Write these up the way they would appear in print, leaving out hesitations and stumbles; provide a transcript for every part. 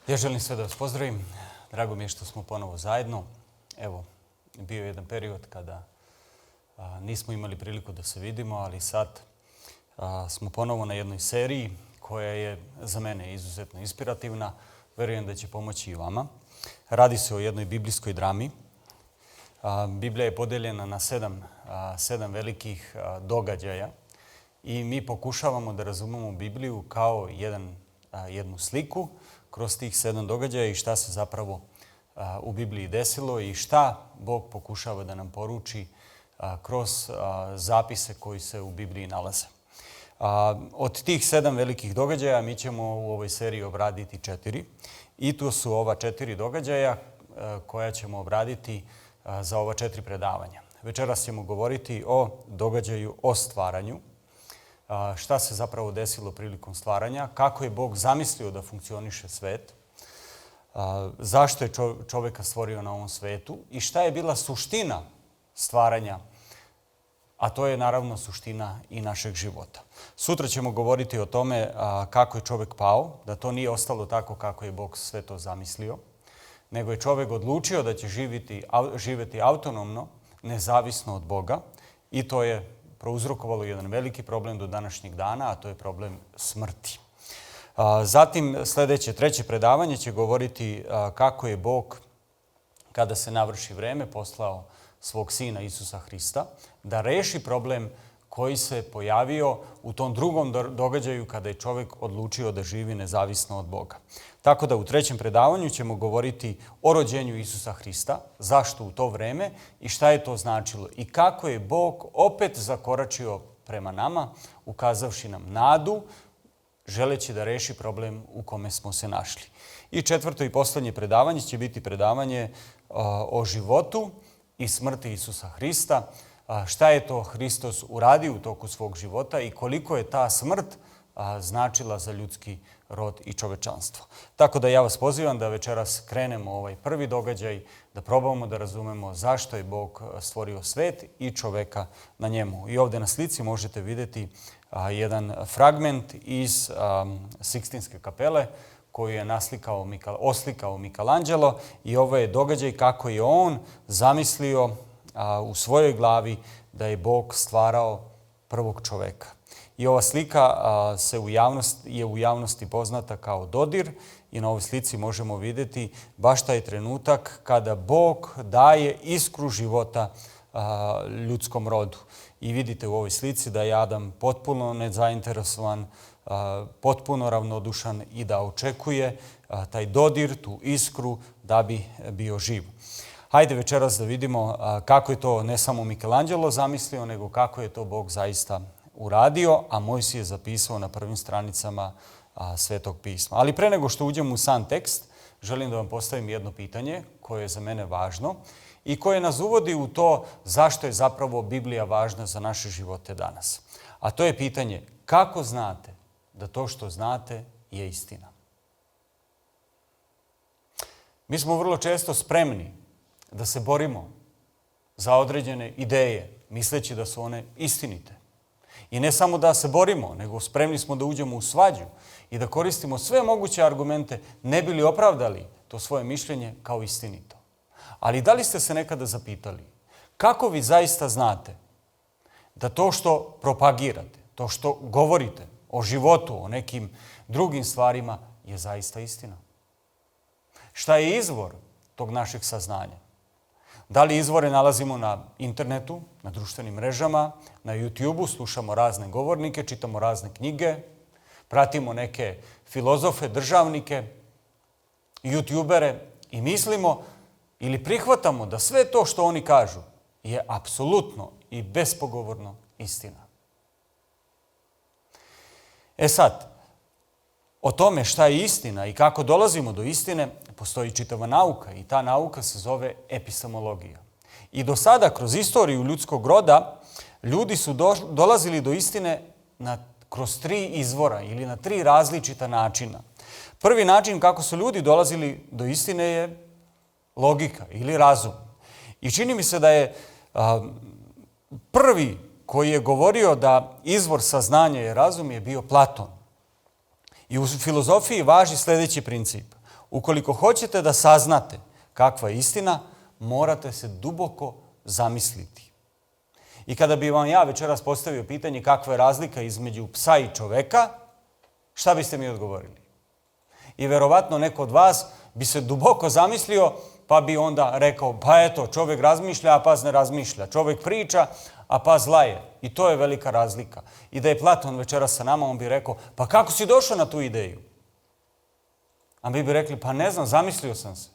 Ja želim sve da vas pozdravim. Drago mi je što smo ponovo zajedno. Evo, bio je jedan period kada nismo imali priliku da se vidimo, ali sad smo ponovo na jednoj seriji koja je za mene izuzetno inspirativna. Verujem da će pomoći i vama. Radi se o jednoj biblijskoj drami. Biblija je podeljena na sedam velikih događaja i mi pokušavamo da razumemo Bibliju kao jednu sliku kroz tih 7 događaja i šta se zapravo u Bibliji desilo i šta Bog pokušava da nam poruči kroz zapise koji se u Bibliji nalaze. Od tih 7 velikih događaja mi ćemo u ovoj seriji obraditi 4 i tu su ova 4 događaja koja ćemo obraditi za ova 4 predavanja. Večeras ćemo govoriti o događaju o stvaranju, šta se zapravo desilo prilikom stvaranja, kako je Bog zamislio da funkcioniše svet, zašto je čoveka stvorio na ovom svetu i šta je bila suština stvaranja, a to je naravno suština i našeg života. Sutra ćemo govoriti o tome kako je čovek pao, da to nije ostalo tako kako je Bog sve to zamislio, nego je čovek odlučio da će živjeti autonomno, nezavisno od Boga i to je prouzrokovalo jedan veliki problem do današnjeg dana, a to je problem smrti. Zatim, sljedeće, 3. predavanje će govoriti kako je Bog, kada se navrši vreme, poslao svog Sina Isusa Hrista da reši problem koji se pojavio u tom drugom događaju kada je čovjek odlučio da živi nezavisno od Boga. Tako da u 3. predavanju ćemo govoriti o rođenju Isusa Hrista, zašto u to vreme i šta je to značilo i kako je Bog opet zakoračio prema nama, ukazavši nam nadu, želeći da reši problem u kome smo se našli. I 4. i posljednje predavanje će biti predavanje o životu i smrti Isusa Hrista, šta je to Hristos uradio u toku svog života i koliko je ta smrt značila za ljudski rod i čovečanstvo. Tako da ja vas pozivam da večeras krenemo ovaj prvi događaj, da probamo da razumemo zašto je Bog stvorio svet i čoveka na njemu. I ovdje na slici možete vidjeti jedan fragment iz Sikstinske kapele koju je oslikao Michelangelo i ovo je događaj kako je on zamislio u svojoj glavi da je Bog stvarao prvog čoveka. I ova slika je u javnosti poznata kao dodir i na ovoj slici možemo vidjeti baš taj trenutak kada Bog daje iskru života ljudskom rodu. I vidite u ovoj slici da je Adam potpuno nezainteresovan, potpuno ravnodušan i da očekuje taj dodir, tu iskru da bi bio živ. Hajde večeras da vidimo kako je to ne samo Michelangelo zamislio, nego kako je to Bog zaista uradio, a Mojsije je zapisao na prvim stranicama Svetog pisma. Ali pre nego što uđemo u sam tekst, želim da vam postavim jedno pitanje koje je za mene važno i koje nas uvodi u to zašto je zapravo Biblija važna za naše živote danas. A to je pitanje kako znate da to što znate je istina. Mi smo vrlo često spremni da se borimo za određene ideje, misleći da su one istinite. I ne samo da se borimo, nego spremni smo da uđemo u svađu i da koristimo sve moguće argumente ne bi li opravdali to svoje mišljenje kao istinito. Ali da li ste se nekada zapitali kako vi zaista znate da to što propagirate, to što govorite o životu, o nekim drugim stvarima je zaista istina? Šta je izvor tog našeg saznanja? Da li izvore nalazimo na internetu, na društvenim mrežama, na YouTube-u, slušamo razne govornike, čitamo razne knjige, pratimo neke filozofe, državnike, youtubere i mislimo ili prihvatamo da sve to što oni kažu je apsolutno i bespogovorno istina. Sad, o tome šta je istina i kako dolazimo do istine postoji čitava nauka i ta nauka se zove epistemologija. I do sada kroz istoriju ljudskog roda ljudi su dolazili do istine kroz 3 izvora ili na 3 različita načina. Prvi način kako su ljudi dolazili do istine je logika ili razum. I čini mi se da je prvi koji je govorio da izvor saznanja je razum je bio Platon. I u filozofiji važi sljedeći princip. Ukoliko hoćete da saznate kakva je istina, morate se duboko zamisliti. I kada bi vam ja večeras postavio pitanje kakva je razlika između psa i čoveka, šta biste mi odgovorili? I verovatno neko od vas bi se duboko zamislio, pa bi onda rekao, pa eto, čovjek razmišlja, a pas ne razmišlja. Čovjek priča, a pas laje. I to je velika razlika. I da je Platon večeras sa nama, on bi rekao, pa kako si došao na tu ideju? A mi bi rekli, pa ne znam, zamislio sam se.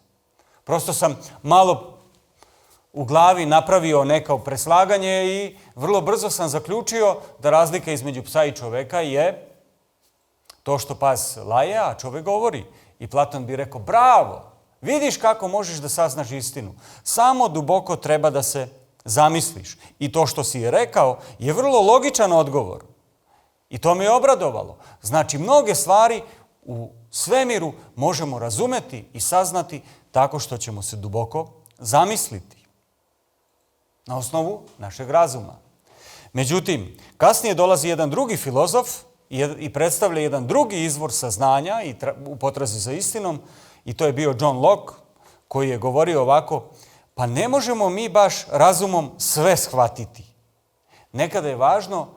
Prosto sam malo u glavi napravio neko preslaganje i vrlo brzo sam zaključio da razlika između psa i čoveka je to što pas laje, a čovjek govori. I Platon bi rekao, bravo, vidiš kako možeš da saznaš istinu. Samo duboko treba da se zamisliš. I to što si je rekao je vrlo logičan odgovor. I to me je obradovalo. Znači, mnoge stvari u svemiru možemo razumeti i saznati tako što ćemo se duboko zamisliti na osnovu našeg razuma. Međutim, kasnije dolazi jedan drugi filozof i predstavlja jedan drugi izvor saznanja i u potrazi za istinom, i to je bio John Locke, koji je govorio ovako, pa ne možemo mi baš razumom sve shvatiti. Nekada je važno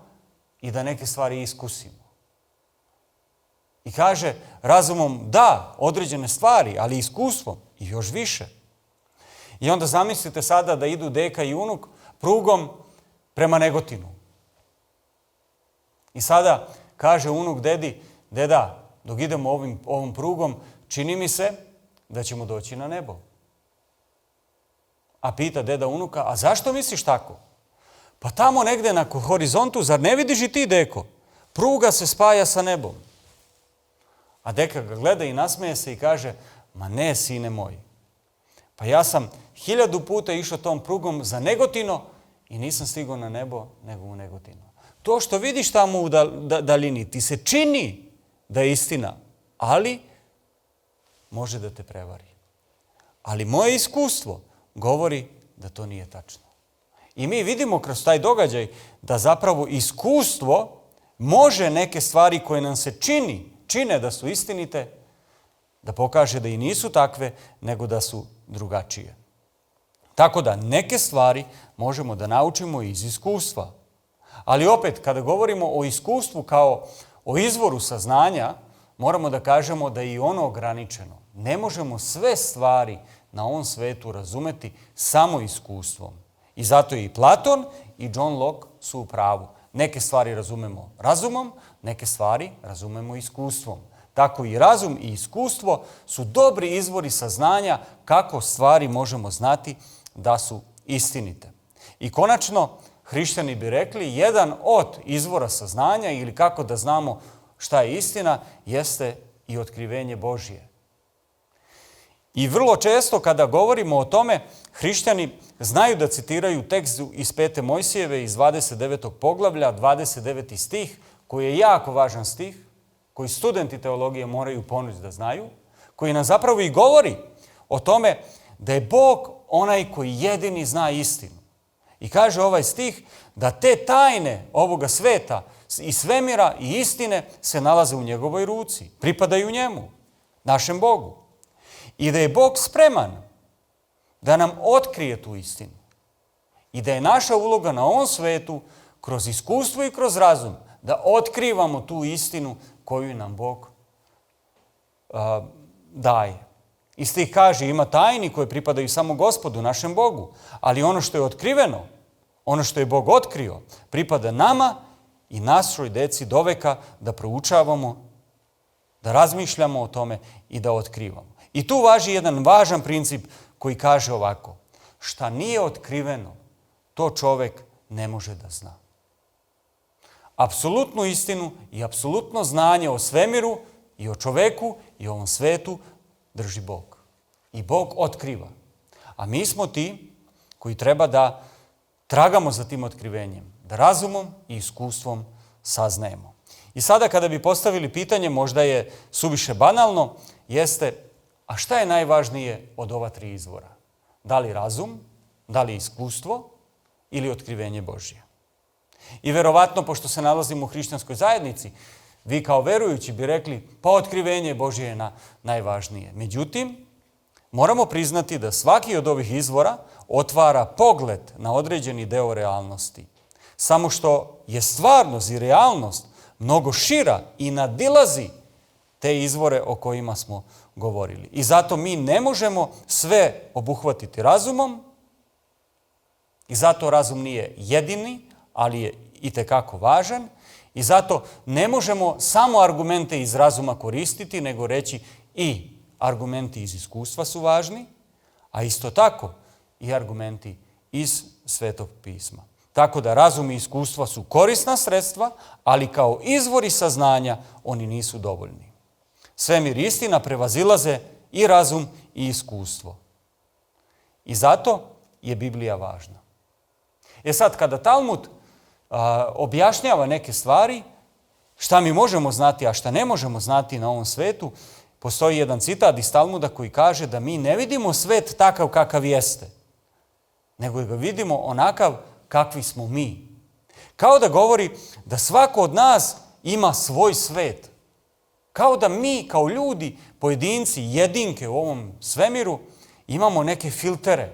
i da neke stvari iskusimo. I kaže, razumom da, određene stvari, ali iskustvom i još više. I onda zamislite sada da idu deka i unuk prugom prema Negotinu. I sada kaže unuk dedi, deda, dok idemo ovom prugom, čini mi se da ćemo doći na nebo. A pita deda unuka, a zašto misliš tako? Pa tamo negde na horizontu, zar ne vidiš i ti, deko? Pruga se spaja sa nebom. A deka ga gleda i nasmeje se i kaže, ma ne, sine moj. Pa ja sam 1000 puta išao tom prugom za Negotino i nisam stigao na nebo, nego u Negotino. To što vidiš tamo u daljini, ti se čini da je istina, ali može da te prevari. Ali moje iskustvo govori da to nije tačno. I mi vidimo kroz taj događaj da zapravo iskustvo može neke stvari koje nam se čine da su istinite, da pokaže da i nisu takve, nego da su drugačije. Tako da neke stvari možemo da naučimo iz iskustva. Ali opet, kada govorimo o iskustvu kao o izvoru saznanja, moramo da kažemo da je i ono ograničeno. Ne možemo sve stvari na ovom svetu razumeti samo iskustvom. I zato i Platon i John Locke su u pravu. Neke stvari razumemo razumom, neke stvari razumemo iskustvom. Tako i razum i iskustvo su dobri izvori saznanja kako stvari možemo znati da su istinite. I konačno, hrišćani bi rekli, jedan od izvora saznanja ili kako da znamo šta je istina, jeste i otkrivenje Božje. I vrlo često kada govorimo o tome, hrišćani znaju da citiraju tekst iz 5. Mojsijeve iz 29. poglavlja, 29. stih, koji je jako važan stih, koji studenti teologije moraju ponući da znaju, koji nam zapravo i govori o tome da je Bog onaj koji jedini zna istinu. I kaže ovaj stih da te tajne ovoga sveta i svemira i istine se nalaze u njegovoj ruci, pripadaju njemu, našem Bogu. I da je Bog spreman da nam otkrije tu istinu. I da je naša uloga na ovom svetu, kroz iskustvo i kroz razum, da otkrivamo tu istinu koju nam Bog daje. I stih kaže, ima tajni koje pripadaju samo Gospodu, našem Bogu, ali ono što je otkriveno, ono što je Bog otkrio, pripada nama i našoj deci doveka da proučavamo, da razmišljamo o tome i da otkrivamo. I tu važi jedan važan princip koji kaže ovako, šta nije otkriveno, to čovek ne može da zna. Apsolutnu istinu i apsolutno znanje o svemiru i o čoveku i o ovom svetu drži Bog. I Bog otkriva. A mi smo ti koji treba da tragamo za tim otkrivenjem, da razumom i iskustvom saznajemo. I sada kada bi postavili pitanje, možda je suviše banalno, jeste, a šta je najvažnije od ova 3 izvora? Da li razum, da li iskustvo ili otkrivenje Božje? I verovatno, pošto se nalazimo u hrišćanskoj zajednici, Vi kao verujući bi rekli, pa otkrivenje Božje je najvažnije. Međutim, moramo priznati da svaki od ovih izvora otvara pogled na određeni deo realnosti. Samo što je stvarnost i realnost mnogo šira i nadilazi te izvore o kojima smo govorili. I zato mi ne možemo sve obuhvatiti razumom i zato razum nije jedini, ali je itekako važan. I zato ne možemo samo argumente iz razuma koristiti, nego reći i argumenti iz iskustva su važni, a isto tako i argumenti iz Svetog pisma. Tako da razum i iskustva su korisna sredstva, ali kao izvori saznanja oni nisu dovoljni. Svemir i istina prevazilaze i razum i iskustvo. I zato je Biblija važna. Sad, kada Talmud objašnjava neke stvari, šta mi možemo znati, a šta ne možemo znati na ovom svetu, postoji jedan citat iz Talmuda koji kaže da mi ne vidimo svet takav kakav jeste, nego ga vidimo onakav kakvi smo mi. Kao da govori da svako od nas ima svoj svet. Kao da mi, kao ljudi, pojedinci, jedinke u ovom svemiru, imamo neke filtere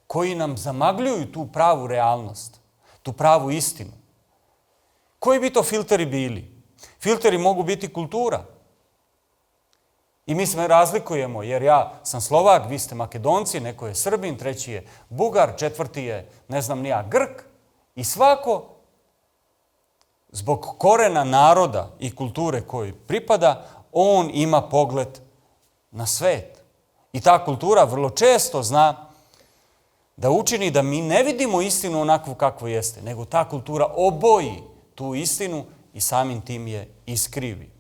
koji nam zamagljuju tu pravu realnost, tu pravu istinu. Koji bi to filteri bili? Filteri mogu biti kultura. I mi se razlikujemo, jer ja sam Slovak, vi ste Makedonci, neko je Srbin, treći je Bugar, četvrti je, ne znam ni ja, Grk. I svako, zbog korena naroda i kulture koji pripada, on ima pogled na svet. I ta kultura vrlo često zna da učini da mi ne vidimo istinu onakvu kakvo jeste, nego ta kultura oboji tu istinu i samim tim je iskrivi.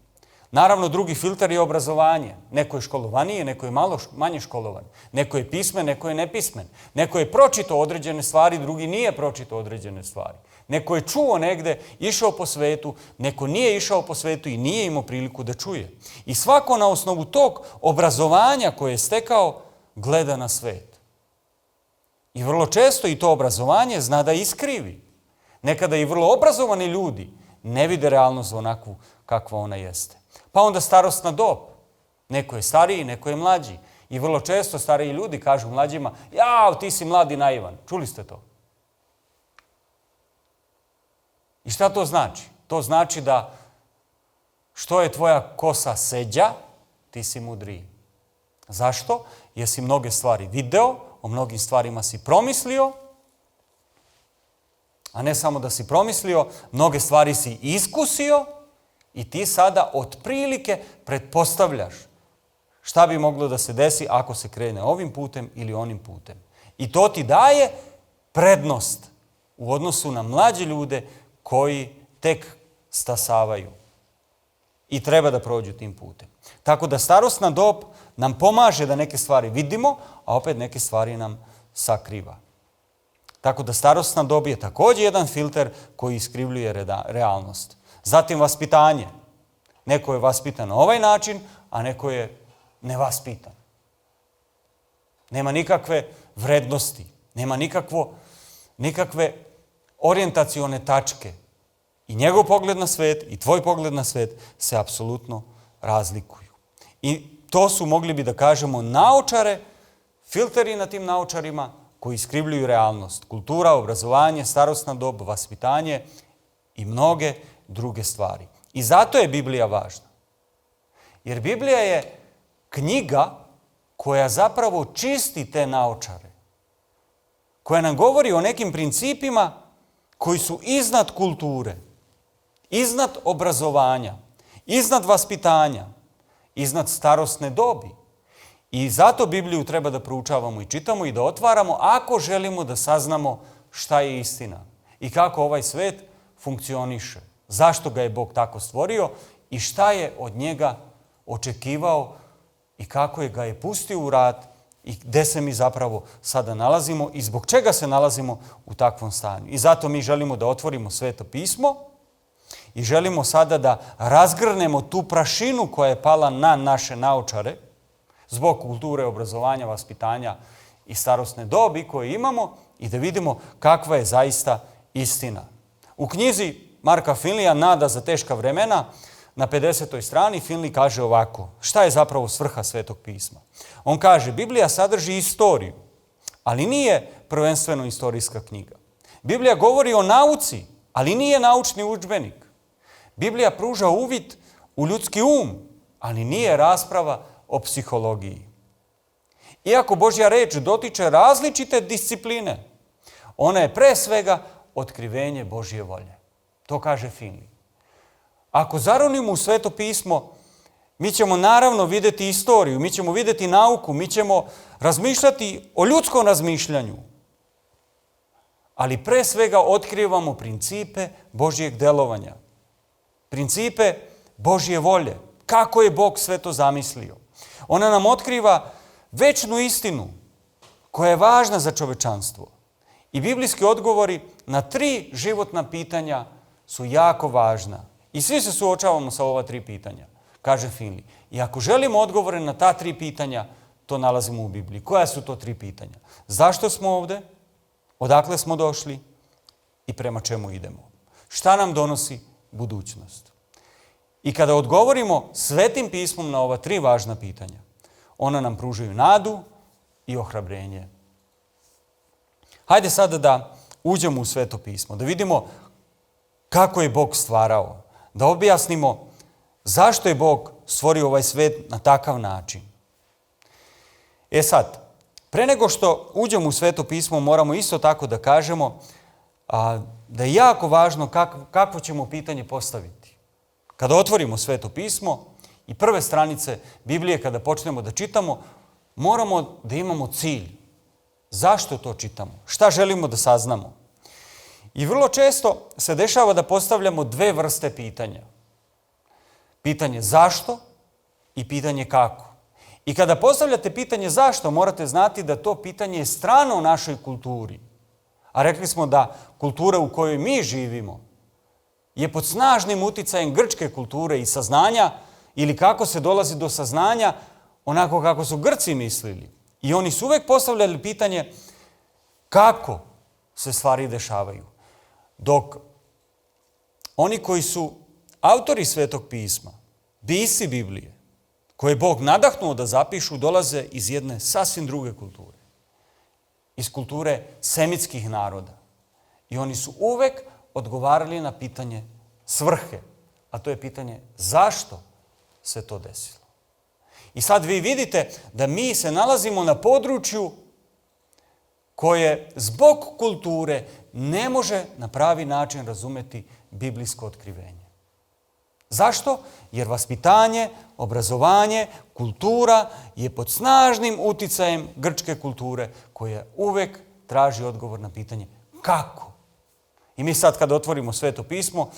Naravno, drugi filter je obrazovanje. Neko je školovaniji, neko je manje školovan. Neko je pismen, neko je nepismen. Neko je pročitao određene stvari, drugi nije pročitao određene stvari. Neko je čuo negde, išao po svetu, neko nije išao po svetu i nije imao priliku da čuje. I svako na osnovu tog obrazovanja koje je stekao gleda na svet. I vrlo često i to obrazovanje zna da iskrivi. Nekada i vrlo obrazovani ljudi ne vide realnost onakvu kakva ona jeste. Pa onda starosna dob. Neko je stariji, neko je mlađi. I vrlo često stariji ljudi kažu mlađima, jao, ti si mlad i naivan. Čuli ste to? I šta to znači? To znači da što je tvoja kosa seđa, ti si mudriji. Zašto? Jer si mnoge stvari video, o mnogim stvarima si promislio, a ne samo da si promislio, mnoge stvari si iskusio i ti sada otprilike pretpostavljaš šta bi moglo da se desi ako se krene ovim putem ili onim putem. I to ti daje prednost u odnosu na mlađe ljude koji tek stasavaju i treba da prođu tim putem. Tako da starosna dob nam pomaže da neke stvari vidimo, a opet neke stvari nam sakriva. Tako da starosna dob je također jedan filter koji iskrivljuje realnost. Zatim vaspitanje. Neko je vaspitan na ovaj način, a neko je nevaspitan. Nema nikakve vrednosti, nema nikakve orijentacione tačke. I njegov pogled na svet i tvoj pogled na svet se apsolutno razlikuju. I to su, mogli bi da kažemo, naočare, filteri na tim naočarima koji iskrivljuju realnost. Kultura, obrazovanje, starosna dob, vaspitanje i mnoge druge stvari. I zato je Biblija važna. Jer Biblija je knjiga koja zapravo čisti te naočare. Koja nam govori o nekim principima koji su iznad kulture, iznad obrazovanja, iznad vaspitanja, iznad starosne dobi. I zato Bibliju treba da proučavamo i čitamo i da otvaramo ako želimo da saznamo šta je istina i kako ovaj svet funkcioniše. Zašto ga je Bog tako stvorio i šta je od njega očekivao i kako ga je pustio u rad i gde se mi zapravo sada nalazimo i zbog čega se nalazimo u takvom stanju. I zato mi želimo da otvorimo Sveto pismo i želimo sada da razgrnemo tu prašinu koja je pala na naše naočare zbog kulture, obrazovanja, vaspitanja i starosne dobi koje imamo i da vidimo kakva je zaista istina. U knjizi Marka Finlija Nada za teška vremena na 50. strani Finley kaže ovako, šta je zapravo svrha Svetog pisma? On kaže, Biblija sadrži istoriju, ali nije prvenstveno istorijska knjiga. Biblija govori o nauci, ali nije naučni udžbenik. Biblija pruža uvid u ljudski ali nije rasprava o psihologiji. Iako Božja reč dotiče različite discipline, ona je pre svega otkrivenje Božje volje. To kaže Finley. Ako zaronimo u Sveto pismo, mi ćemo naravno vidjeti istoriju, mi ćemo vidjeti nauku, mi ćemo razmišljati o ljudskom razmišljanju. Ali pre svega otkrivamo principe Božjeg delovanja. Principe Božje volje. Kako je Bog sve to zamislio. Ona nam otkriva večnu istinu koja je važna za čovečanstvo. I biblijski odgovori na 3 životna pitanja su jako važna. I svi se suočavamo sa ova 3 pitanja, kaže Finley. I ako želimo odgovore na ta 3 pitanja, to nalazimo u Bibliji. Koja su to 3 pitanja? Zašto smo ovdje? Odakle smo došli? I prema čemu idemo? Šta nam donosi budućnost? I kada odgovorimo Svetim pismom na ova 3 važna pitanja, ona nam pružaju nadu i ohrabrenje. Hajde sada da uđemo u Sveto pismo, da vidimo kako je Bog stvarao, da objasnimo zašto je Bog stvorio ovaj svet na takav način. Sad, pre nego što uđemo u Sveto pismo, moramo isto tako da kažemo da je jako važno kakvo ćemo pitanje postaviti. Kada otvorimo Sveto pismo i prve stranice Biblije, kada počnemo da čitamo, moramo da imamo cilj. Zašto to čitamo? Šta želimo da saznamo? I vrlo često se dešava da postavljamo 2 vrste pitanja. Pitanje zašto i pitanje kako. I kada postavljate pitanje zašto, morate znati da to pitanje je strano u našoj kulturi. A rekli smo da kultura u kojoj mi živimo je pod snažnim uticajem grčke kulture i saznanja, ili kako se dolazi do saznanja onako kako su Grci mislili. I oni su uvek postavljali pitanje kako se stvari dešavaju. Dok oni koji su autori Svetog pisma, pisci Biblije, koje je Bog nadahnuo da zapišu, dolaze iz jedne sasvim druge kulture. Iz kulture semitskih naroda. I oni su uvek odgovarali na pitanje svrhe, a to je pitanje zašto se to desilo. I sad vi vidite da mi se nalazimo na području koje zbog kulture ne može na pravi način razumeti biblijsko otkrivenje. Zašto? Jer vaspitanje, obrazovanje, kultura je pod snažnim uticajem grčke kulture koja uvek traži odgovor na pitanje kako. I mi sad kada otvorimo Sveto pismo,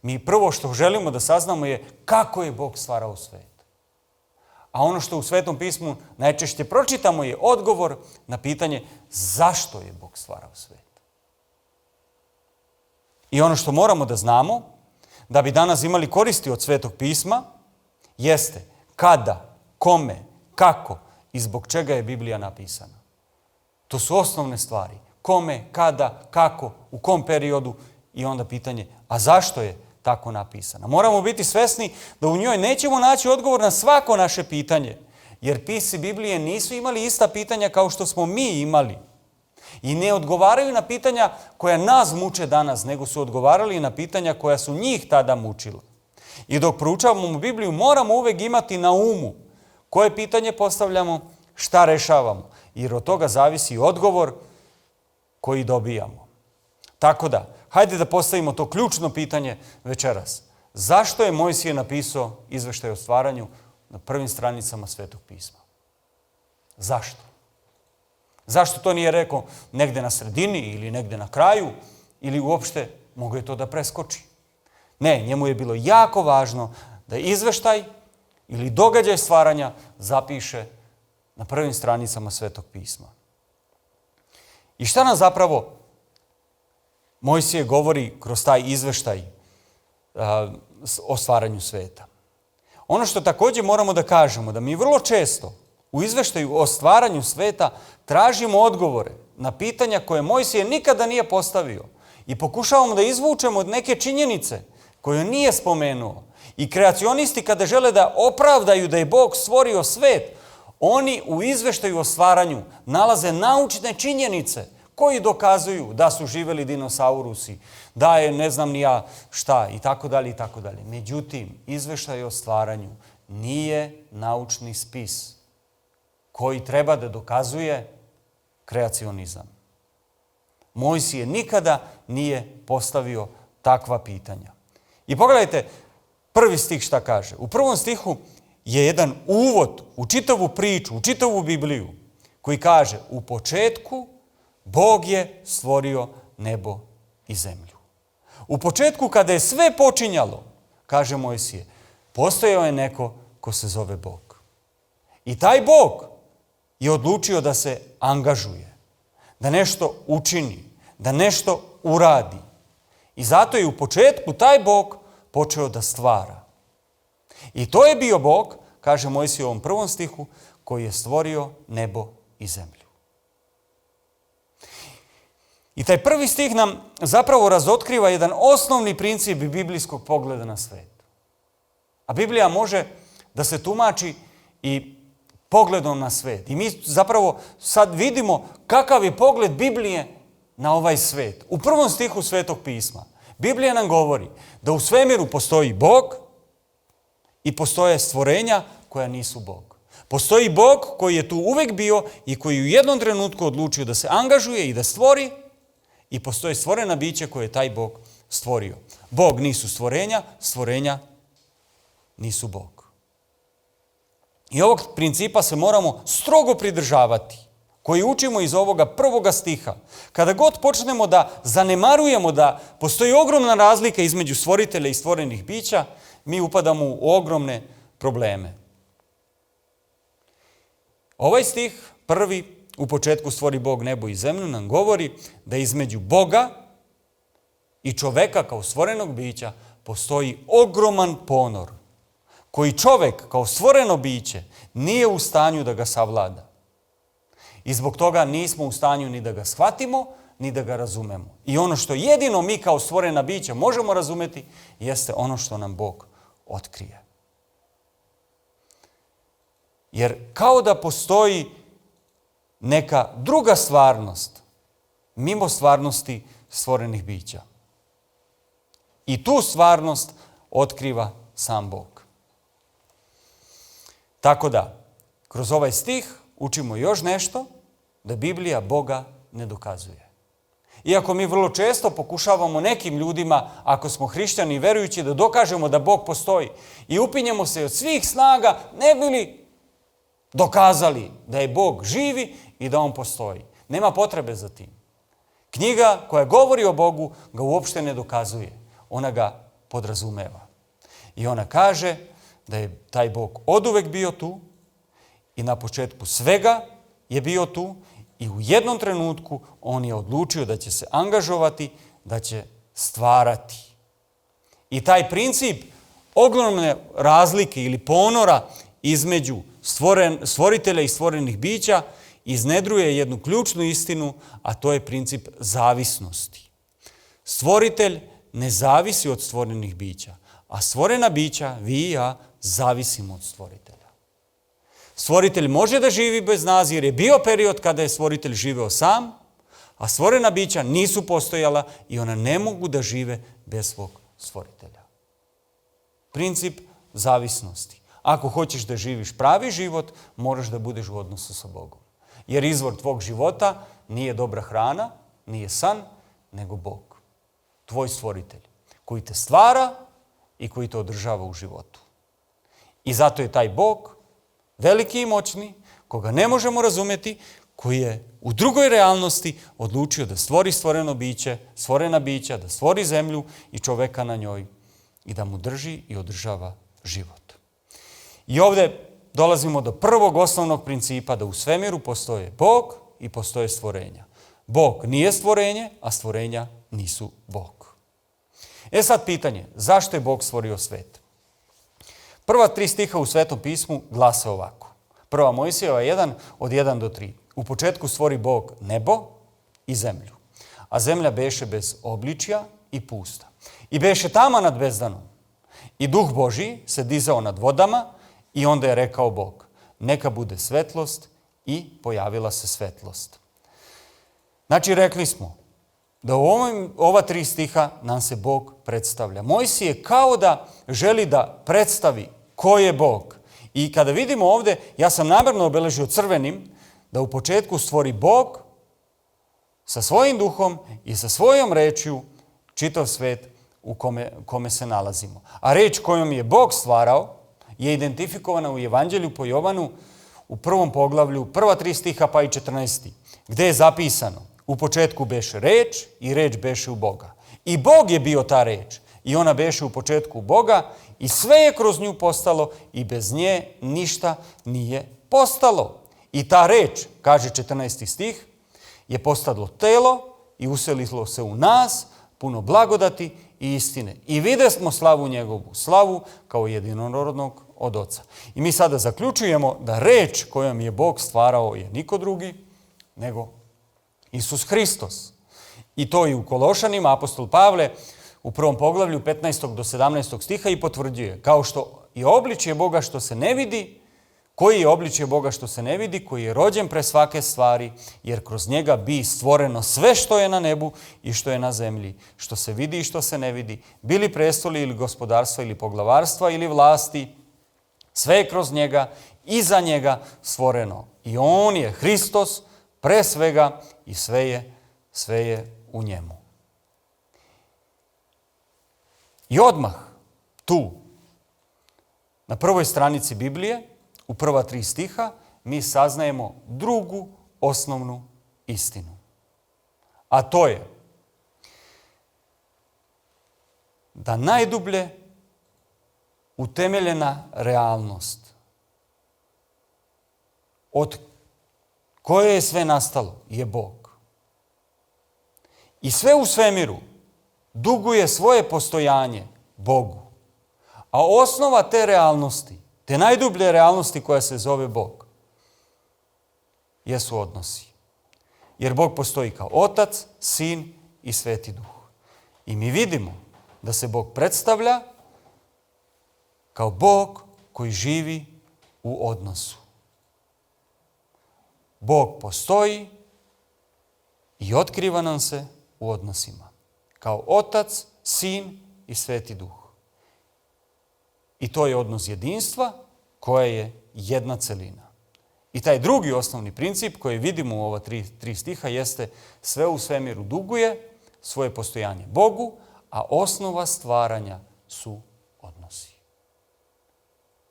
mi prvo što želimo da saznamo je kako je Bog stvarao svet. A ono što u Svetom pismu najčešće pročitamo je odgovor na pitanje zašto je Bog stvarao svet. I ono što moramo da znamo, da bi danas imali koristi od Svetog pisma, jeste kada, kome, kako i zbog čega je Biblija napisana. To su osnovne stvari. Kome, kada, kako, u kom periodu i onda pitanje, a zašto je tako napisana? Moramo biti svesni da u njoj nećemo naći odgovor na svako naše pitanje, jer pisci Biblije nisu imali ista pitanja kao što smo mi imali. I ne odgovaraju na pitanja koja nas muče danas, nego su odgovarali na pitanja koja su njih tada mučila. I dok proučavamo Bibliju, moramo uvek imati na umu koje pitanje postavljamo, šta rešavamo, jer od toga zavisi odgovor koji dobijamo. Tako da, hajde da postavimo to ključno pitanje večeras. Zašto je Mojsije napisao izveštaj o stvaranju na prvim stranicama Svetog pisma? Zašto? Zašto to nije rekao negde na sredini ili negde na kraju ili uopšte mogao je to da preskoči? Ne, njemu je bilo jako važno da izveštaj ili događaj stvaranja zapiše na prvim stranicama Svetog pisma. I šta nam zapravo Mojsije govori kroz taj izveštaj o stvaranju sveta? Ono što također moramo da kažemo, da mi vrlo često u izveštaju o stvaranju sveta tražimo odgovore na pitanja koje Mojsije nikada nije postavio i pokušavamo da izvučemo od neke činjenice koje nije spomenuo I kreacionisti kada žele da opravdaju da je Bog stvorio svet, oni u izveštaju o stvaranju nalaze naučne činjenice koji dokazuju da su živjeli dinosaurusi, da je ne znam ni ja šta i tako dalje i tako dalje. Međutim, izveštaj o stvaranju nije naučni spis koji treba da dokazuje kreacionizam. Mojsije nikada nije postavio takva pitanja. I pogledajte prvi stih šta kaže. U prvom stihu je jedan uvod u čitavu priču, u čitavu Bibliju, koji kaže: u početku Bog je stvorio nebo i zemlju. U početku kada je sve počinjalo, kaže Mojsije, postojao je neko ko se zove Bog. I taj Bog je odlučio da se angažuje, da nešto učini, da nešto uradi. I zato je u početku taj Bog počeo da stvara. I to je bio Bog, kaže Mojsije u ovom prvom stihu, koji je stvorio nebo i zemlju. I taj prvi stih nam zapravo razotkriva jedan osnovni princip biblijskog pogleda na svet. A Biblija može da se tumači i pogledom na svet. I mi zapravo sad vidimo kakav je pogled Biblije na ovaj svet. U prvom stihu Svetog pisma Biblija nam govori da u svemiru postoji Bog i postoje stvorenja koja nisu Bog. Postoji Bog koji je tu uvek bio i koji u jednom trenutku odlučio da se angažuje i da stvori, i postoje stvorena bića koje je taj Bog stvorio. Bog nisu stvorenja, stvorenja nisu Bog. I ovog principa se moramo strogo pridržavati, koji učimo iz ovoga prvoga stiha. Kada god počnemo da zanemarujemo da postoji ogromna razlika između stvoritelja i stvorenih bića, mi upadamo u ogromne probleme. Ovaj stih, prvi, u početku stvori Bog nebo i zemlju, nam govori da između Boga i čoveka kao stvorenog bića postoji ogroman ponor, koji čovek kao stvoreno biće nije u stanju da ga savlada. I zbog toga nismo u stanju ni da ga shvatimo, ni da ga razumemo. I ono što jedino mi kao stvorena bića možemo razumeti, jeste ono što nam Bog otkrije. Jer kao da postoji neka druga stvarnost, mimo stvarnosti stvorenih bića. I tu stvarnost otkriva sam Bog. Tako da, kroz ovaj stih učimo još nešto, da Biblija Boga ne dokazuje. Iako mi vrlo često pokušavamo nekim ljudima, ako smo hrišćani i verujući, da dokažemo da Bog postoji i upinjemo se od svih snaga, ne bi li dokazali da je Bog živi i da on postoji. Nema potrebe za tim. Knjiga koja govori o Bogu ga uopšte ne dokazuje. Ona ga podrazumeva. I ona kaže da je taj Bog oduvek bio tu i na početku svega je bio tu i u jednom trenutku on je odlučio da će se angažovati, da će stvarati. I taj princip ogromne razlike ili ponora između stvoritelja i stvorenih bića iznedruje jednu ključnu istinu, a to je princip zavisnosti. Stvoritelj ne zavisi od stvorenih bića, a stvorena bića, vi i ja, zavisimo od stvoritelja. Stvoritelj može da živi bez nas jer je bio period kada je stvoritelj živeo sam, a stvorena bića nisu postojala i ona ne mogu da žive bez svog stvoritelja. Princip zavisnosti. Ako hoćeš da živiš pravi život, moraš da budeš u odnosu sa Bogom. Jer izvor tvog života nije dobra hrana, nije san, nego Bog. Tvoj stvoritelj, koji te stvara i koji te održava u životu. I zato je taj Bog veliki i moćni, koga ne možemo razumjeti, koji je u drugoj realnosti odlučio da stvori stvoreno biće, stvorena bića, da stvori zemlju i čoveka na njoj i da mu drži i održava život. I ovdje dolazimo do prvog osnovnog principa da u svemiru postoje Bog i postoje stvorenja. Bog nije stvorenje, a stvorenja nisu Bog. Sad pitanje, zašto je Bog stvorio svet? Prva 3 stiha u Svetom pismu glase ovako. Prva Mojsijeva 1 od 1 do 3. U početku stvori Bog nebo i zemlju, a zemlja beše bez obličja i pusta. I beše tama nad bezdanom. I Duh Božji se dizao nad vodama i onda je rekao Bog, neka bude svetlost i pojavila se svetlost. Znači, rekli smo da u ova 3 stiha nam se Bog predstavlja. Mojsije kao da želi da predstavi ko je Bog. I kada vidimo ovdje, ja sam namjerno obeležio crvenim, da u početku stvori Bog sa svojim duhom i sa svojom rečju čitav svet u kome se nalazimo. A reč kojom je Bog stvarao je identifikovana u Evanđelju po Jovanu u 1. poglavlju, prva 3 stiha pa i 14. gdje je zapisano: u početku beše reč i reč beše u Boga. I Bog je bio ta reč i ona beše u početku u Boga i sve je kroz nju postalo i bez nje ništa nije postalo. I ta reč, kaže 14. stih, je postalo telo i uselilo se u nas, puno blagodati i istine. I videsmo slavu njegovu, slavu kao jedinorodnog od Oca. I mi sada zaključujemo da reč kojom je Bog stvarao je niko drugi nego Isus Hristos. I to i u Kološanima apostol Pavle u 1. poglavlju 15. do 17. stiha i potvrđuje. Kao što je obličje Boga što se ne vidi, koji je obličje Boga što se ne vidi, koji je rođen pre svake stvari, jer kroz njega bi stvoreno sve što je na nebu i što je na zemlji, što se vidi i što se ne vidi, bili prestoli ili gospodarstva ili poglavarstva ili vlasti, sve je kroz njega i za njega stvoreno. I on je Hristos pre svega i sve je u njemu. I odmah tu, na prvoj stranici Biblije, u prva 3 stiha, mi saznajemo drugu osnovnu istinu. A to je da najdublje utemeljena realnost od koje je sve nastalo je Bog. I sve u svemiru duguje svoje postojanje Bogu. A osnova te realnosti, te najdublje realnosti koja se zove Bog, jesu odnosi. Jer Bog postoji kao Otac, Sin i Sveti Duh. I mi vidimo da se Bog predstavlja kao Bog koji živi u odnosu. Bog postoji i otkriva nam se u odnosima. Kao Otac, Sin i Sveti Duh. I to je odnos jedinstva koja je jedna celina. I taj drugi osnovni princip koji vidimo u ova 3 stiha jeste sve u svemiru duguje svoje postojanje Bogu, a osnova stvaranja su odnosi.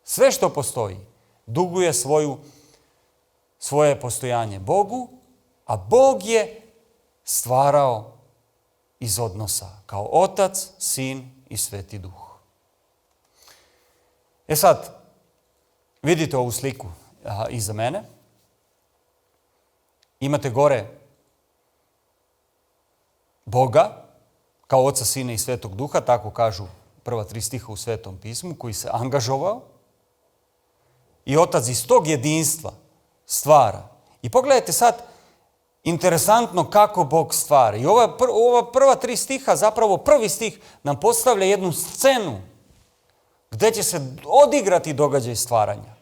Sve što postoji duguje svoje postojanje Bogu, a Bog je stvarao iz odnosa kao Otac, Sin i Sveti Duh. E sad, vidite ovu sliku iza mene. Imate gore Boga kao Oca, Sina i Svetog Duha, tako kažu prva 3 stiha u Svetom pismu, koji se angažovao. I Otac iz tog jedinstva stvara. I pogledajte sad, interesantno kako Bog stvara. I ova prva 3 stiha, zapravo prvi stih nam postavlja jednu scenu gdje će se odigrati događaj stvaranja.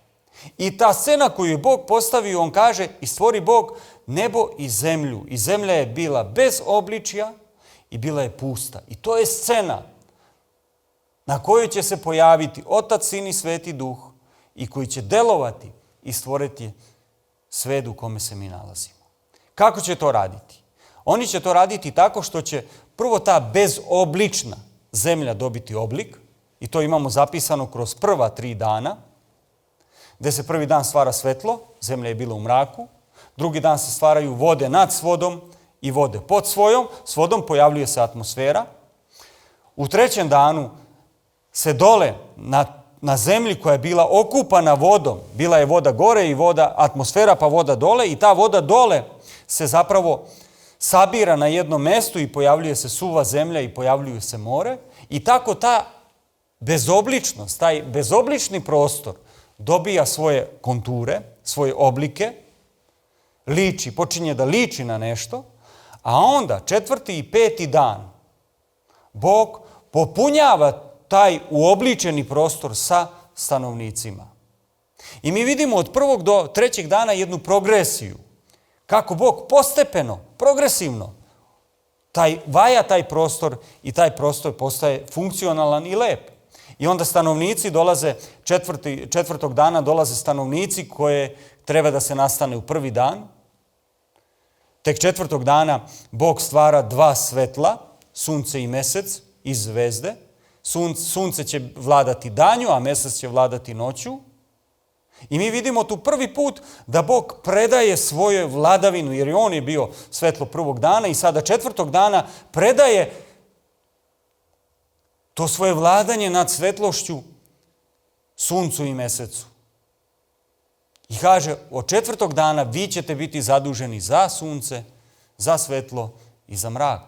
I ta scena koju je Bog postavio, on kaže, i stvori Bog nebo i zemlju. I zemlja je bila bez obličja i bila je pusta. I to je scena na kojoj će se pojaviti Otac, Sin i Sveti Duh i koji će delovati i stvoriti svet u kome se mi nalazimo. Kako će to raditi? Oni će to raditi tako što će prvo ta bezoblična zemlja dobiti oblik, i to imamo zapisano kroz prva 3 dana, gdje se prvi dan stvara svetlo, zemlja je bila u mraku, drugi dan se stvaraju vode nad svodom i vode pod svodom, pojavljuje se atmosfera. U 3. danu se dole na zemlji koja je bila okupana vodom, bila je voda gore i atmosfera pa voda dole, i ta voda dole se zapravo sabira na jednom mjestu i pojavljuje se suva zemlja i pojavljuje se more. I tako ta bezobličnost, taj bezoblični prostor dobija svoje konture, svoje oblike, počinje da liči na nešto, a onda 4. i 5. dan Bog popunjava taj uobličeni prostor sa stanovnicima. I mi vidimo od 1. do 3. dana jednu progresiju. Kako Bog postepeno, progresivno vaja taj prostor i taj prostor postaje funkcionalan i lep. I onda stanovnici dolaze, 4. dana dolaze stanovnici koje treba da se nastane u 1. dan. Tek 4. dana Bog stvara 2 svetla, sunce i mesec iz zvezde. Sunce će vladati danju, a mesec će vladati noću. I mi vidimo tu prvi put da Bog predaje svoju vladavinu, jer i on je bio svetlo 1. dana i sada 4. dana predaje to svoje vladanje nad svetlošću suncu i mesecu. I kaže, od 4. dana vi ćete biti zaduženi za sunce, za svetlo i za mrak.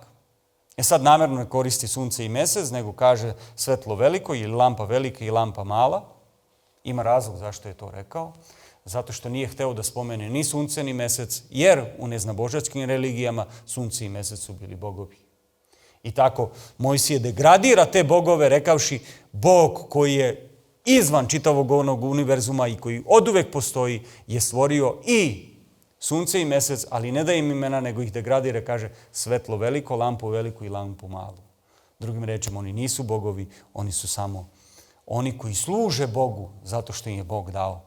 Sad namjerno ne koristi sunce i mesec, nego kaže svetlo veliko ili lampa velika i lampa mala. Ima razlog zašto je to rekao. Zato što nije hteo da spomene ni sunce ni mesec, jer u neznabožačkim religijama sunce i mesec su bili bogovi. I tako Mojsije degradira te bogove rekavši Bog koji je izvan čitavog onog univerzuma i koji oduvek postoji je stvorio i sunce i mesec, ali ne da im imena, nego ih degradira, kaže svetlo veliko, lampu veliku i lampu malu. Drugim rečima, oni nisu bogovi, oni su samo oni koji služe Bogu zato što im je Bog dao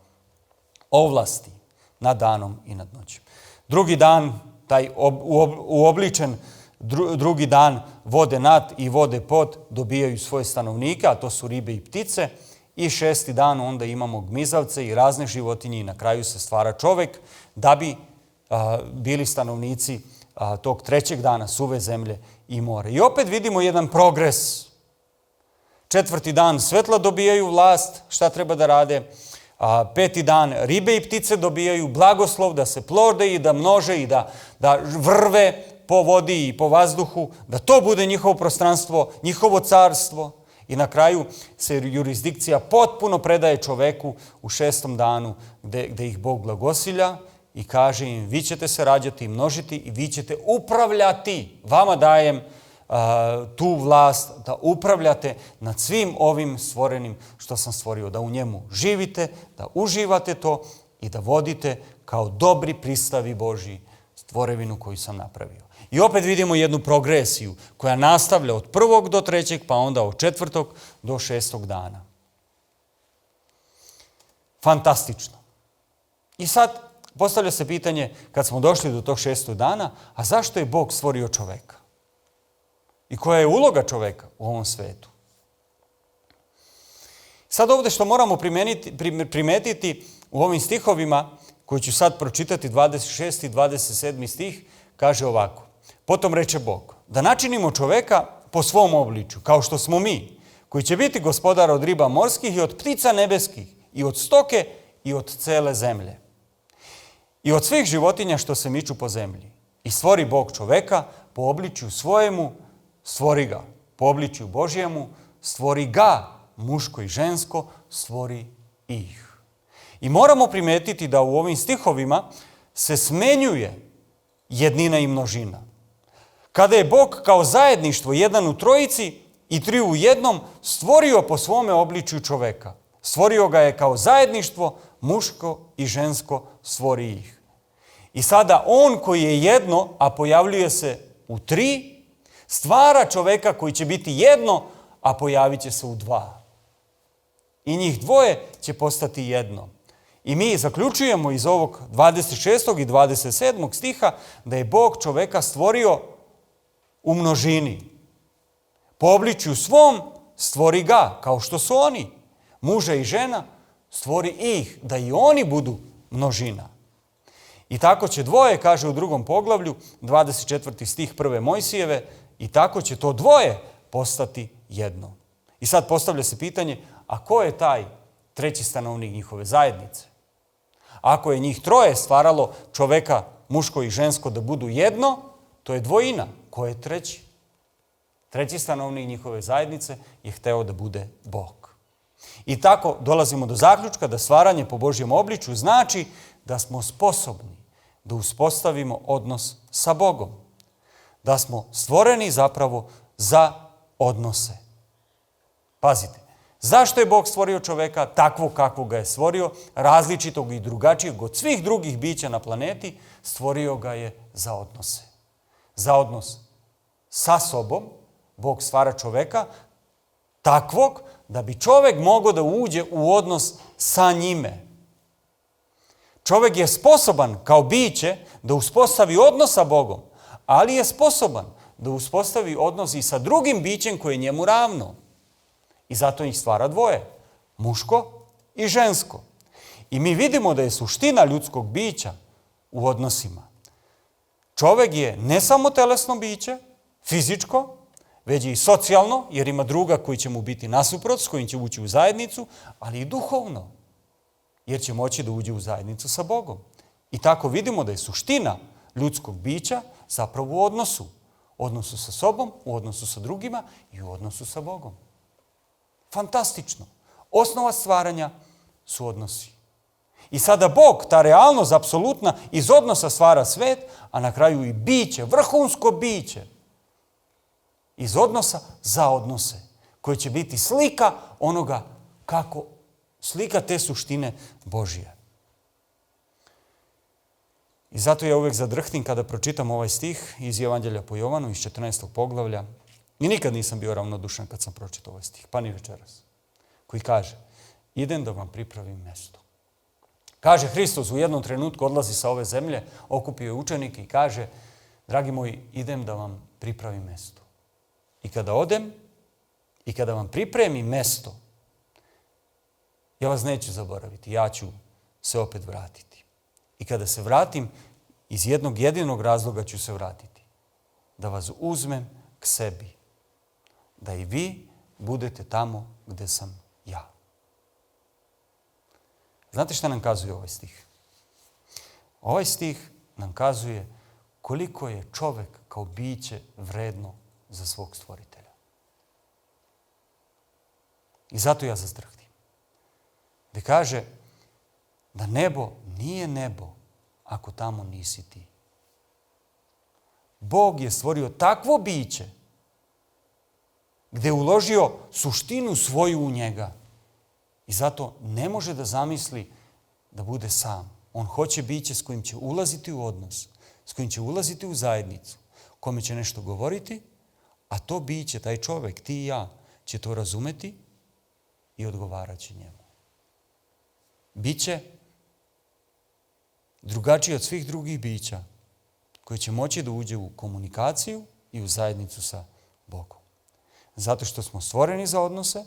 ovlasti nad danom i nad noćem. Drugi dan, taj uobličen drugi dan vode nad i vode pod dobijaju svoje stanovnike, a to su ribe i ptice. I 6. dan onda imamo gmizavce i razne životinje i na kraju se stvara čovek da bi bili stanovnici tog 3. dana suve zemlje i mora. I opet vidimo jedan progres. 4. dan svetla dobijaju vlast, šta treba da rade. 5. dan ribe i ptice dobijaju blagoslov da se plode i da množe i da vrve po vodi i po vazduhu, da to bude njihovo prostranstvo, njihovo carstvo. I na kraju se jurisdikcija potpuno predaje čoveku u 6. danu gde ih Bog blagosilja i kaže im vi ćete se rađati i množiti i vi ćete upravljati. Vama dajem tu vlast da upravljate nad svim ovim stvorenim što sam stvorio. Da u njemu živite, da uživate to i da vodite kao dobri pristavi Božji stvorevinu koju sam napravio. I opet vidimo jednu progresiju koja nastavlja od 1. do 3. pa onda od 4. do 6. dana. Fantastično. I sad postavlja se pitanje, kad smo došli do tog 6. dana, a zašto je Bog stvorio čoveka? I koja je uloga čoveka u ovom svetu? Sad ovdje što moramo primetiti u ovim stihovima, koji ću sad pročitati, 26. i 27. stih, kaže ovako. Potom reče Bog, da načinimo čoveka po svom obličju, kao što smo mi, koji će biti gospodar od riba morskih i od ptica nebeskih, i od stoke i od cele zemlje. I od svih životinja što se miču po zemlji. I stvori Bog čoveka po obličju svojemu, stvori ga. Po obličju Božjemu, stvori ga, muško i žensko, stvori ih. I moramo primetiti da u ovim stihovima se smenjuje jednina i množina. Kada je Bog kao zajedništvo jedan u trojici i 3 u jednom stvorio po svome obličju čoveka. Stvorio ga je kao zajedništvo, muško i žensko stvori ih. I sada on koji je jedno, a pojavljuje se u 3, stvara čoveka koji će biti jedno, a pojavit će se u 2. I njih dvoje će postati jedno. I mi zaključujemo iz ovog 26. i 27. stiha da je Bog čoveka stvorio u množini. Po obličju svom stvori ga, kao što su oni. Muža i žena stvori ih, da i oni budu množina. I tako će dvoje, kaže u 2. poglavlju, 24. stih 1. Mojsijeve, i tako će to dvoje postati jedno. I sad postavlja se pitanje, a ko je taj 3. stanovnik njihove zajednice? Ako je njih 3 stvaralo čoveka, muško i žensko, da budu jedno, to je dvojina. Ko je 3? 3. stanovnik njihove zajednice je hteo da bude Bog. I tako dolazimo do zaključka da stvaranje po Božjem obličju znači da smo sposobni da uspostavimo odnos sa Bogom. Da smo stvoreni zapravo za odnose. Pazite, zašto je Bog stvorio čoveka takvog kakvog ga je stvorio, različitog i drugačijeg od svih drugih bića na planeti? Stvorio ga je za odnose. Za odnos sa sobom. Bog stvara čoveka takvog da bi čovek mogao da uđe u odnos sa njime. Čovek je sposoban kao biće da uspostavi odnos sa Bogom, ali je sposoban da uspostavi odnos i sa drugim bićem koje je njemu ravno. I zato ih stvara dvoje, muško i žensko. I mi vidimo da je suština ljudskog bića u odnosima. Čovek je ne samo telesno biće, fizičko, već i socijalno, jer ima druga koji će mu biti nasuprot, s kojim će ući u zajednicu, ali i duhovno, jer će moći da uđe u zajednicu sa Bogom. I tako vidimo da je suština ljudskog bića zapravo u odnosu. U odnosu sa sobom, u odnosu sa drugima i u odnosu sa Bogom. Fantastično. Osnova stvaranja su odnosi. I sada Bog, ta realnost apsolutna, iz odnosa stvara svet, a na kraju i biće, vrhunsko biće, iz odnosa za odnose, koje će biti slika onoga kako, slika te suštine Božije. I zato ja uvek zadrhtim kada pročitam ovaj stih iz Evanđelja po Jovanu, iz 14. poglavlja. I nikad nisam bio ravnodušan kad sam pročitao ovaj stih, pa ni večeras. Koji kaže, idem da vam pripravim mesto. Kaže Hristos u jednom trenutku odlazi sa ove zemlje, okupio je učenike i kaže, dragi moji, idem da vam pripravim mesto. I kada odem i kada vam pripremim mesto, ja vas neću zaboraviti, ja ću se opet vratiti. I kada se vratim, iz jednog jedinog razloga ću se vratiti. Da vas uzmem k sebi. Da i vi budete tamo gde sam ja. Znate šta nam kazuje ovaj stih? Ovaj stih nam kazuje koliko je čovek kao biće vredno za svog stvoritelja. I zato ja zazdrhtim. Gde kaže da nebo nije nebo ako tamo nisi ti. Bog je stvorio takvo biće gde je uložio suštinu svoju u njega. I zato ne može da zamisli da bude sam. On hoće biće s kojim će ulaziti u odnos, s kojim će ulaziti u zajednicu, kome će nešto govoriti, a to biće, taj čovek, ti i ja, će to razumeti i odgovarat će njemu. Biće drugačije od svih drugih bića koji će moći da uđe u komunikaciju i u zajednicu sa Bogom. Zato što smo stvoreni za odnose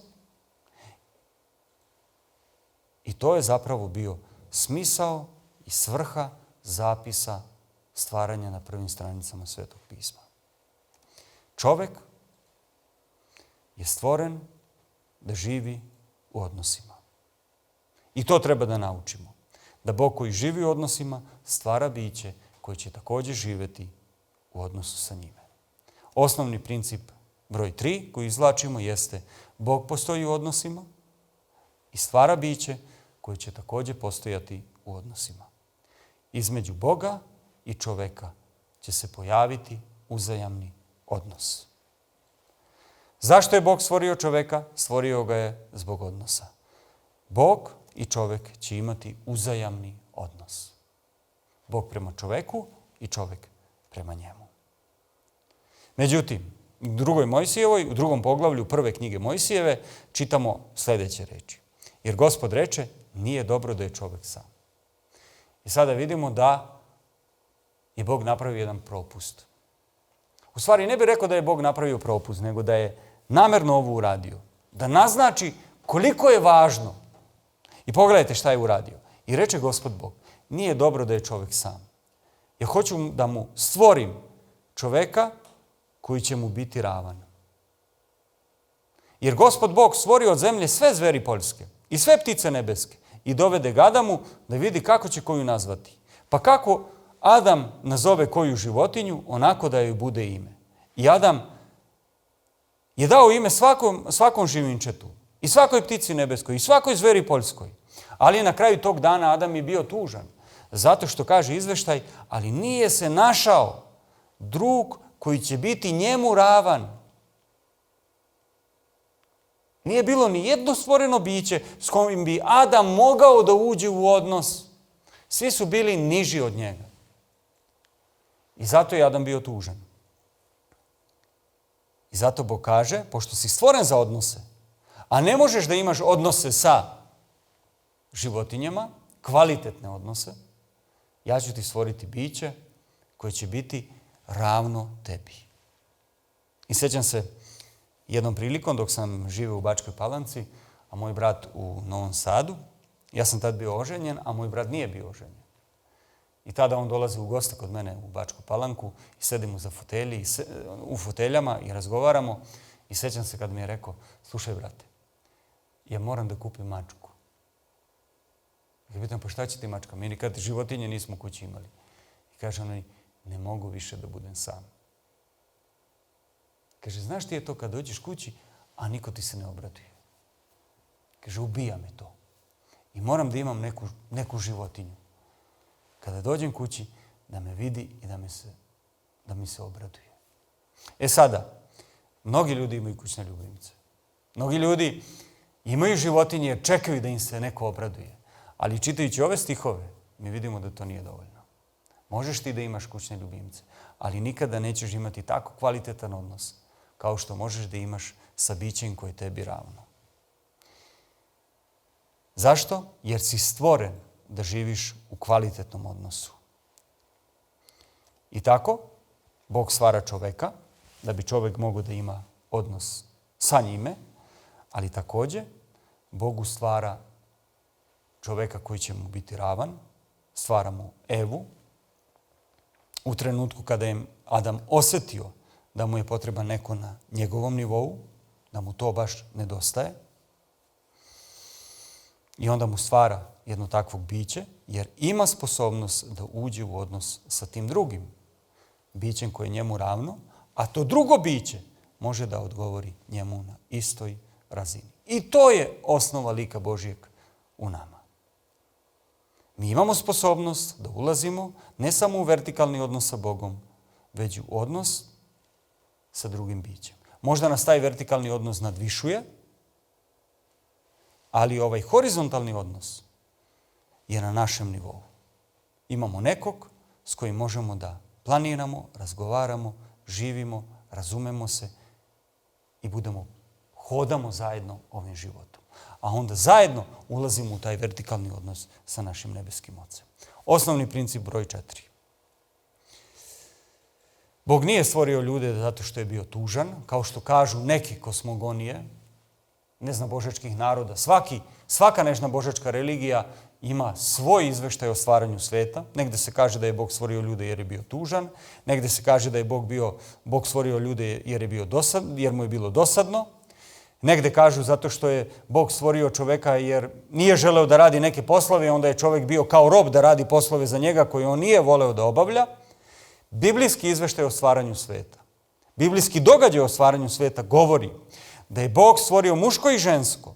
i to je zapravo bio smisao i svrha zapisa stvaranja na prvim stranicama Svetog pisma. Čovek je stvoren da živi u odnosima. I to treba da naučimo. Da Bog koji živi u odnosima stvara biće koje će također živjeti u odnosu sa njime. Osnovni princip broj 3 koji izvlačimo jeste Bog postoji u odnosima i stvara biće koje će također postojati u odnosima. Između Boga i čoveka će se pojaviti uzajamni odnos. Zašto je Bog stvorio čoveka? Stvorio ga je zbog odnosa. Bog i čovek će imati uzajamni odnos. Bog prema čoveku i čovek prema njemu. Međutim, u drugom poglavlju prve knjige Mojsijeve čitamo sljedeće reči. Jer Gospod reče, nije dobro da je čovek sam. I sada vidimo da je Bog napravio jedan propust. U stvari ne bih rekao da je Bog napravio propust, nego da je namerno ovo uradio. Da naznači koliko je važno. I pogledajte šta je uradio. I reče Gospod Bog, nije dobro da je čovek sam. Ja hoću da mu stvorim čoveka koji će mu biti ravan. Jer Gospod Bog stvorio od zemlje sve zveri poljske i sve ptice nebeske i dovede ga Adamu da vidi kako će koju nazvati. Pa kako Adam nazove koju životinju, onako da joj bude ime. I Adam je dao ime svakom živinčetu i svakoj ptici nebeskoj i svakoj zveri poljskoj. Ali na kraju tog dana Adam je bio tužan. Zato što kaže izveštaj, ali nije se našao drug koji će biti njemu ravan. Nije bilo ni jedno stvoreno biće s kojim bi Adam mogao da uđe u odnos. Svi su bili niži od njega. I zato je Adam bio tužan. I zato Bog kaže, pošto si stvoren za odnose, a ne možeš da imaš odnose sa životinjama, kvalitetne odnose, ja ću ti stvoriti biće koje će biti ravno tebi. I sjećam se jednom prilikom dok sam živio u Bačkoj Palanci, a moj brat u Novom Sadu, ja sam tad bio oženjen, a moj brat nije bio oženjen. I tada on dolazi u goste kod mene u Bačku Palanku i sedimo u foteljama i razgovaramo. I sjećam se kad mi je rekao, slušaj brate, ja moram da kupim mačku. Ja pitam, pa šta će ti mačka? Mi nikad životinje nismo u kući imali. I kaže onaj, ne mogu više da budem sam. Kaže, znaš ti je to kad dođeš kući, a niko ti se ne obraduje. Kaže, ubija me to. I moram da imam neku životinju. Kada dođem kući, da me vidi i da mi se obraduje. E sada, mnogi ljudi imaju kućne ljubimce. Mnogi ljudi imaju životinje jer čekaju da im se neko obraduje. Ali čitajući ove stihove, mi vidimo da to nije dovoljno. Možeš ti da imaš kućne ljubimce, ali nikada nećeš imati tako kvalitetan odnos kao što možeš da imaš sa bićem koje je tebi ravno. Zašto? Jer si stvoren da živiš u kvalitetnom odnosu. I tako, Bog stvara čoveka, da bi čovek mogao da ima odnos sa njime, ali također Bog stvara čoveka koji će mu biti ravan, stvara mu Evu. U trenutku kada je Adam osjetio da mu je potreban neko na njegovom nivou, da mu to baš nedostaje, i onda mu stvara jedno takvog biće, jer ima sposobnost da uđe u odnos sa tim drugim bićem koje je njemu ravno, a to drugo biće može da odgovori njemu na istoj razini. I to je osnova lika Božijeg u nama. Mi imamo sposobnost da ulazimo ne samo u vertikalni odnos sa Bogom, već u odnos sa drugim bićem. Možda nas taj vertikalni odnos nadvišuje, ali ovaj horizontalni odnos je na našem nivou. Imamo nekog s kojim možemo da planiramo, razgovaramo, živimo, razumemo se i hodamo zajedno ovim životom. A onda zajedno ulazimo u taj vertikalni odnos sa našim nebeskim Ocem. Osnovni princip broj 4. Bog nije stvorio ljude zato što je bio tužan, kao što kažu neki kosmogonije, neznabožačkih naroda. Svaka neznabožačka religija ima svoj izveštaj o stvaranju sveta. Negde se kaže da je Bog stvorio ljude jer je bio tužan. Negde se kaže da je Bog stvorio ljude jer mu je bilo dosadno. Negde kažu zato što je Bog stvorio čoveka jer nije želeo da radi neke poslove, onda je čovek bio kao rob da radi poslove za njega koje on nije voleo da obavlja. Biblijski izveštaj o stvaranju sveta, biblijski događaj o stvaranju sveta govori da je Bog stvorio muško i žensko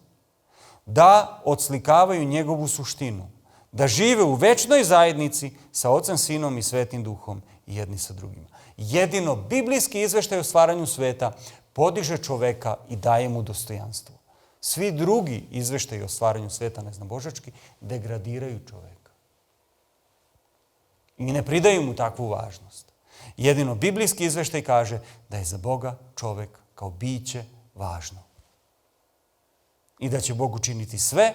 da odslikavaju njegovu suštinu, da žive u večnoj zajednici sa Ocem, Sinom i Svetim Duhom i jedni sa drugima. Jedino biblijski izveštaj o stvaranju sveta podiže čoveka i daje mu dostojanstvo. Svi drugi izveštaji o stvaranju sveta, neznabožački, degradiraju čoveka. I ne pridaju mu takvu važnost. Jedino biblijski izveštaj kaže da je za Boga čovek kao biće važno. I da će Bog učiniti sve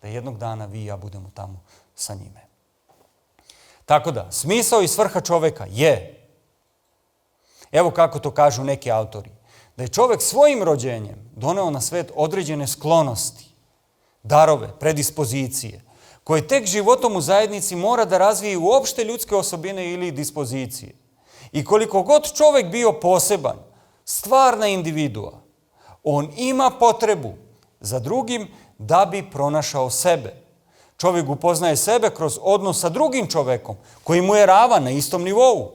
da jednog dana vi i ja budemo tamo sa njime. Tako da, smisao i svrha čoveka je, evo kako to kažu neki autori, da je čovek svojim rođenjem doneo na svet određene sklonosti, darove, predispozicije, koje tek životom u zajednici mora da razvije uopšte ljudske osobine ili dispozicije. I koliko god čovek bio poseban, stvarna individua, on ima potrebu za drugim da bi pronašao sebe. Čovjek upoznaje sebe kroz odnos sa drugim čovekom, koji mu je ravan na istom nivou,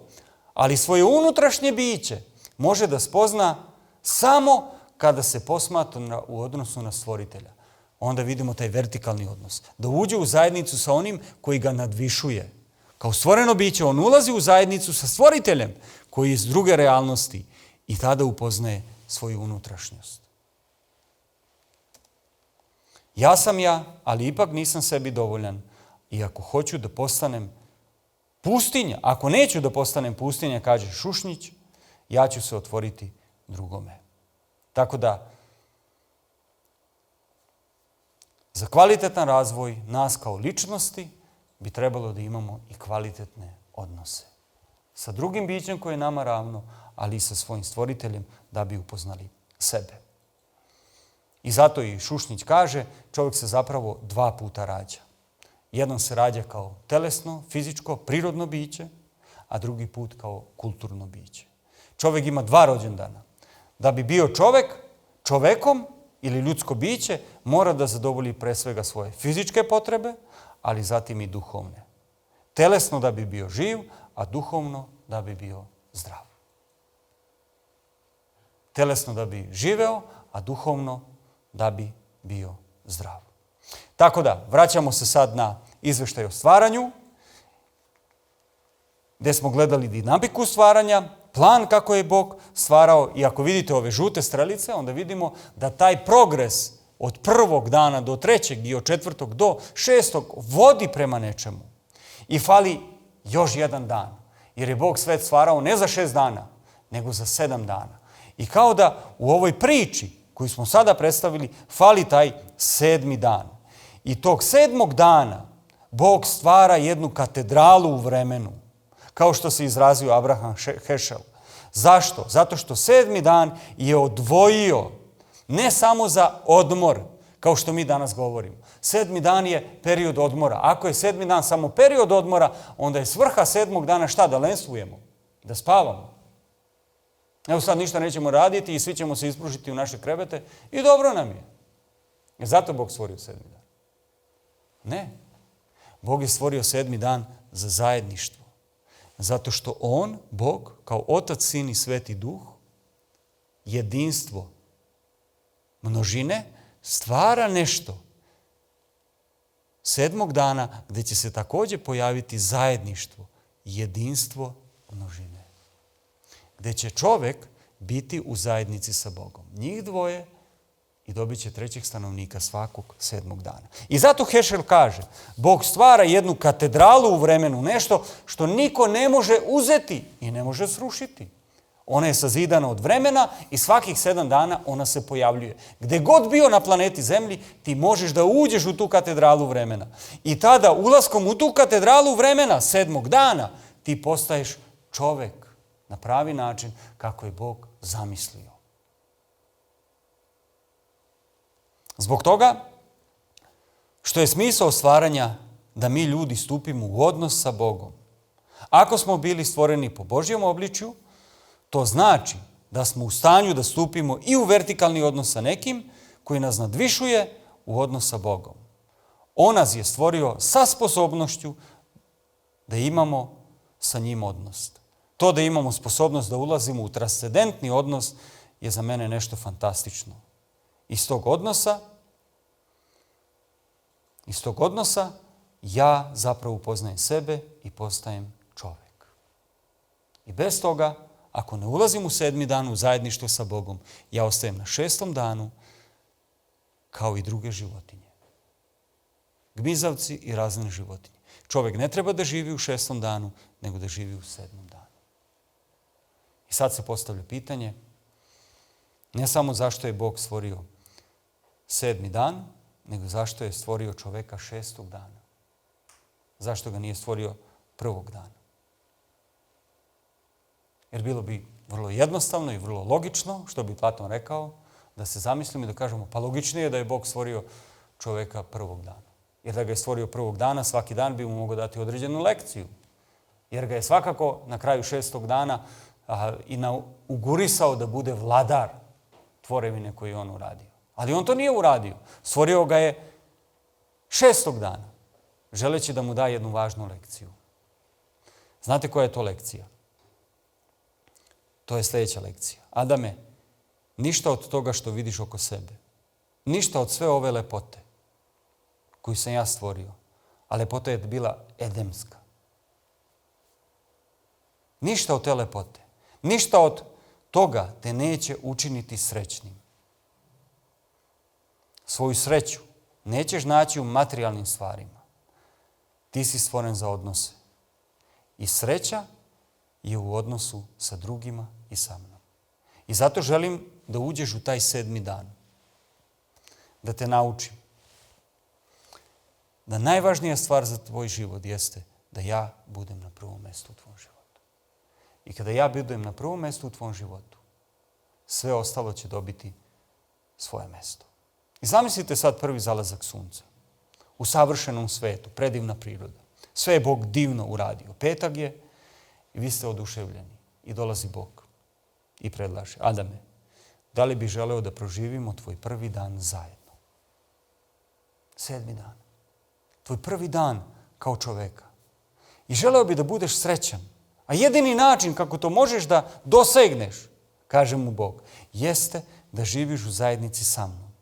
ali svoje unutrašnje biće može da spozna samo kada se posmatra u odnosu na stvoritelja. Onda vidimo taj vertikalni odnos. Da uđe u zajednicu sa onim koji ga nadvišuje. Kao stvoreno biće, on ulazi u zajednicu sa stvoriteljem koji je iz druge realnosti i tada upoznaje svoju unutrašnjost. Ja sam ja, ali ipak nisam sebi dovoljan. I ako hoću da postanem pustinja, ako neću da postanem pustinja, kaže Šušnjić, ja ću se otvoriti drugome. Tako da, za kvalitetan razvoj nas kao ličnosti bi trebalo da imamo i kvalitetne odnose. Sa drugim bićem koje je nama ravno, ali i sa svojim stvoriteljem da bi upoznali sebe. I zato i Šušnjić kaže, čovjek se zapravo 2 puta rađa. Jednom se rađa kao telesno, fizičko, prirodno biće, a drugi put kao kulturno biće. Čovjek ima 2 rođendana. Da bi bio čovjek, čovekom ili ljudsko biće, mora da zadovolji pre svega svoje fizičke potrebe, ali zatim i duhovne. Telesno da bi bio živ, a duhovno da bi bio zdrav. Telesno da bi živeo, a duhovno da bi bio zdrav. Tako da, vraćamo se sad na izveštaj o stvaranju, gdje smo gledali dinamiku stvaranja, plan kako je Bog stvarao. I ako vidite ove žute strelice, onda vidimo da taj progres od 1. dana do 3. i od 4. do 6. vodi prema nečemu. I fali još jedan dan. Jer je Bog svet stvarao ne za 6 dana, nego za 7 dana. I kao da u ovoj priči koju smo sada predstavili, fali taj 7. dan. I tog 7. dana Bog stvara jednu katedralu u vremenu, kao što se izrazio Abraham Heschel. Zašto? Zato što 7. dan je odvojio ne samo za odmor, kao što mi danas govorimo. 7. dan je period odmora. Ako je 7. dan samo period odmora, onda je svrha 7. dana šta? Da lenslujemo, da spavamo. Evo sad ništa nećemo raditi i svi ćemo se ispružiti u naše krevete i dobro nam je. Jer zato Bog stvorio 7. dan. Ne. Bog je stvorio 7. dan za zajedništvo. Zato što On, Bog, kao Otac, Sin i Sveti Duh, jedinstvo množine, stvara nešto 7. dana gdje će se također pojaviti zajedništvo, jedinstvo množine. Gdje će čovjek biti u zajednici sa Bogom. Njih 2 i dobit će 3. stanovnika svakog 7. dana. I zato Heschel kaže, Bog stvara jednu katedralu u vremenu, nešto što niko ne može uzeti i ne može srušiti. Ona je sazidana od vremena i svakih 7 dana ona se pojavljuje. Gde god bio na planeti Zemlji, ti možeš da uđeš u tu katedralu vremena. I tada, ulaskom u tu katedralu vremena, 7. dana, ti postaješ čovek na pravi način kako je Bog zamislio. Zbog toga što je smisao stvaranja da mi ljudi stupimo u odnos sa Bogom. Ako smo bili stvoreni po Božjem obličju, to znači da smo u stanju da stupimo i u vertikalni odnos sa nekim koji nas nadvišuje u odnos sa Bogom. On nas je stvorio sa sposobnošću da imamo sa njim odnos. To da imamo sposobnost da ulazimo u transcendentni odnos je za mene nešto fantastično. Iz tog odnosa ja zapravo upoznajem sebe i postajem čovjek. I bez toga, ako ne ulazim u 7. dan u zajedništvo sa Bogom, ja ostajem na 6. danu kao i druge životinje. Gmizavci i razne životinje. Čovjek ne treba da živi u 6. danu, nego da živi u 7. danu. I sad se postavlja pitanje, ne samo zašto je Bog stvorio 7. dan, nego zašto je stvorio čoveka 6. dana. Zašto ga nije stvorio 1. dana. Jer bilo bi vrlo jednostavno i vrlo logično, što bi Platon rekao, da se zamislimo i da kažemo, pa logičnije je da je Bog stvorio čoveka 1. dana. Jer da ga je stvorio 1. dana, svaki dan bi mu mogao dati određenu lekciju. Jer ga je svakako na kraju 6. dana ugurisao da bude vladar tvorevine koju je on uradio. Ali on to nije uradio. Stvorio ga je 6. dana, želeći da mu da jednu važnu lekciju. Znate koja je to lekcija? To je sljedeća lekcija. Adame, ništa od toga što vidiš oko sebe, ništa od sve ove lepote koju sam ja stvorio, a lepota je bila edemska. Ništa od te lepote, ništa od toga te neće učiniti srećnim. Svoju sreću, nećeš naći u materijalnim stvarima. Ti si stvoren za odnose. I sreća je u odnosu sa drugima i sa mnom. I zato želim da uđeš u taj 7. dan. Da te naučim. Da najvažnija stvar za tvoj život jeste da ja budem na prvom mjestu u tvom životu. I kada ja budem na prvom mjestu u tvom životu, sve ostalo će dobiti svoje mjesto. I zamislite sad prvi zalazak sunca. U savršenom svetu, predivna priroda. Sve je Bog divno uradio. Petak je i vi ste oduševljeni. I dolazi Bog i predlaže: Adame, da li bi želeo da proživimo tvoj prvi dan zajedno? 7. dan. Tvoj prvi dan kao čoveka. I želeo bi da budeš srećan. A jedini način kako to možeš da dosegneš, kaže mu Bog, jeste da živiš u zajednici sa mnom.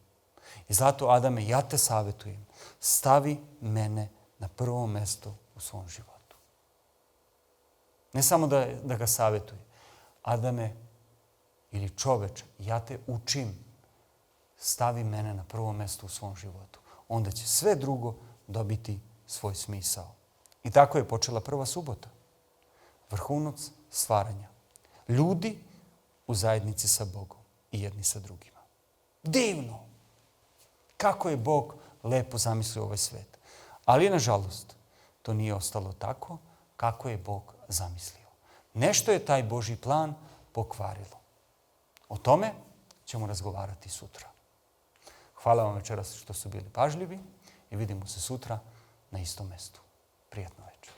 I zato, Adame, ja te savjetujem, stavi mene na prvo mjesto u svom životu. Ne samo da ga savjetuje. Adame, ili čoveče, ja te učim, stavi mene na prvo mjesto u svom životu. Onda će sve drugo dobiti svoj smisao. I tako je počela prva subota. Vrhunac stvaranja. Ljudi u zajednici sa Bogom i jedni sa drugima. Divno! Kako je Bog lepo zamislio ovaj svet. Ali, nažalost, to nije ostalo tako kako je Bog zamislio. Nešto je taj Božji plan pokvarilo. O tome ćemo razgovarati sutra. Hvala vam večeras što ste bili pažljivi i vidimo se sutra na istom mjestu. Prijatno večer.